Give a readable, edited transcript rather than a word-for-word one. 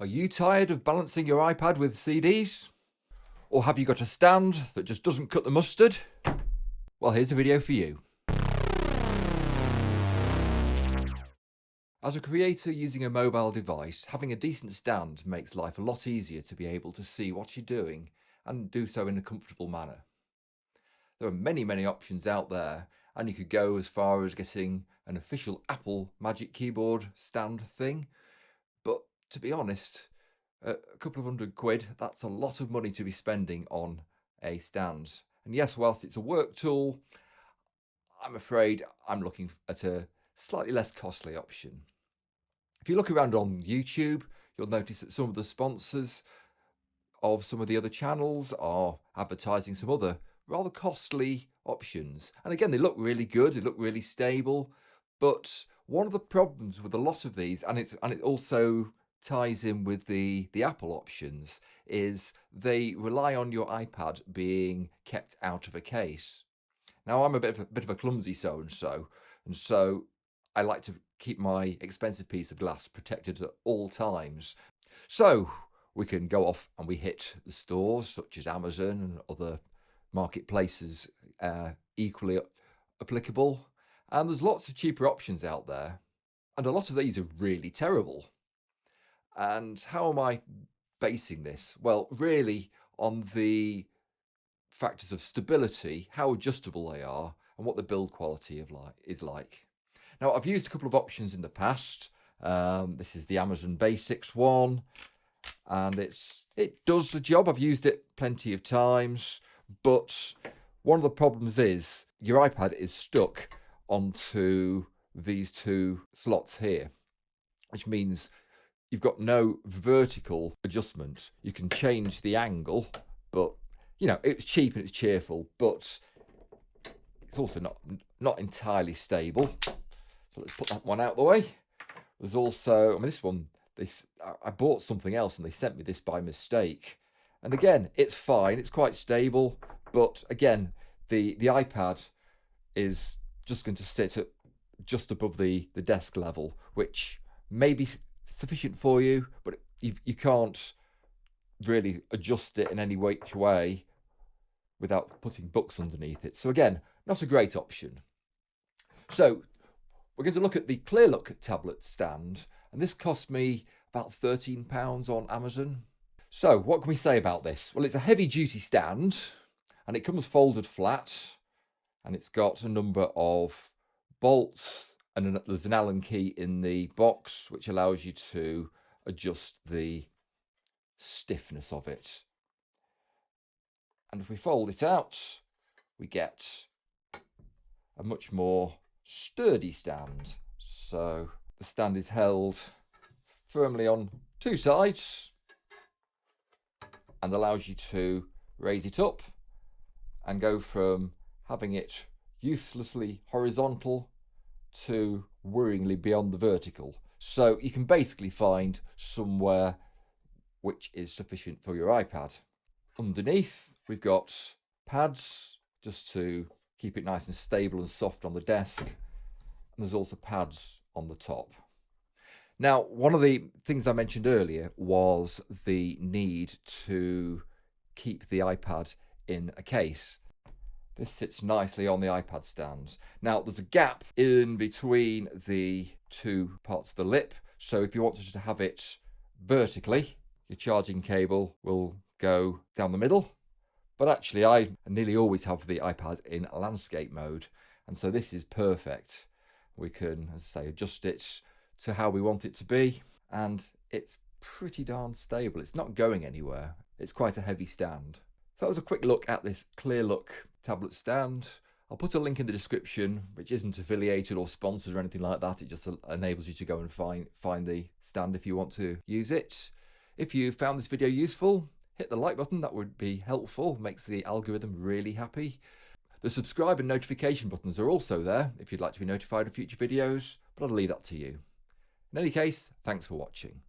Are you tired of balancing your iPad with CDs? Or have you got a stand that just doesn't cut the mustard? Well, here's a video for you. As a creator using a mobile device, having a decent stand makes life a lot easier to be able to see what you're doing and do so in a comfortable manner. There are many options out there, and you could go as far as getting an official Apple Magic Keyboard stand thing, but to be honest, a couple of £100, that's a lot of money to be spending on a stand. And yes, whilst it's a work tool, I'm afraid I'm looking at a slightly less costly option. If you look around on YouTube, you'll notice that some of the sponsors of some of the other channels are advertising some other rather costly options. And again, they look really good, they look really stable, but one of the problems with a lot of these, and it also ties in with the Apple options, is they rely on your iPad being kept out of a case. Now, I'm a bit of a clumsy so-and-so, and so I like to keep my expensive piece of glass protected at all times. So we can go off and we hit the stores such as Amazon and other marketplaces equally applicable. And there's lots of cheaper options out there. And a lot of these are really terrible. And how am I basing this? Well, really on the factors of stability, how adjustable they are, and what the build quality is like. Now, I've used a couple of options in the past. This is the Amazon Basics one, and it does the job. I've used it plenty of times, but one of the problems is your iPad is stuck onto these two slots here, which means you've got no vertical adjustment. You can change the angle, but you know, it's cheap and it's cheerful, but it's also not entirely stable. So let's put that one out of the way. There's also, I mean, this one, I bought something else and they sent me this by mistake. And again, it's fine, it's quite stable, but again, the iPad is just going to sit at just above the desk level, which may be sufficient for you, but you can't really adjust it in any which way without putting books underneath it. So again, not a great option. So we're going to look at the ClearLook tablet stand, and this cost me about £13 on Amazon. So what can we say about this? Well, it's a heavy duty stand, and it comes folded flat, and it's got a number of bolts, and there's an Allen key in the box, which allows you to adjust the stiffness of it. And if we fold it out, we get a much more sturdy stand. So the stand is held firmly on two sides and allows you to raise it up and go from having it uselessly horizontal to worryingly beyond the vertical. So you can basically find somewhere which is sufficient for your iPad. Underneath, we've got pads just to keep it nice and stable and soft on the desk. And there's also pads on the top. Now, one of the things I mentioned earlier was the need to keep the iPad in a case. This sits nicely on the iPad stand. Now, there's a gap in between the two parts of the lip. So if you wanted to have it vertically, your charging cable will go down the middle. But actually, I nearly always have the iPad in landscape mode. And so this is perfect. We can, as I say, adjust it to how we want it to be. And it's pretty darn stable. It's not going anywhere. It's quite a heavy stand. So that was a quick look at this ClearLook tablet stand. I'll put a link in the description, which isn't affiliated or sponsored or anything like that. It just enables you to go and find the stand if you want to use it. If you found this video useful, hit the like button. That would be helpful. Makes the algorithm really happy. The subscribe and notification buttons are also there if you'd like to be notified of future videos, but I'll leave that to you. In any case, thanks for watching.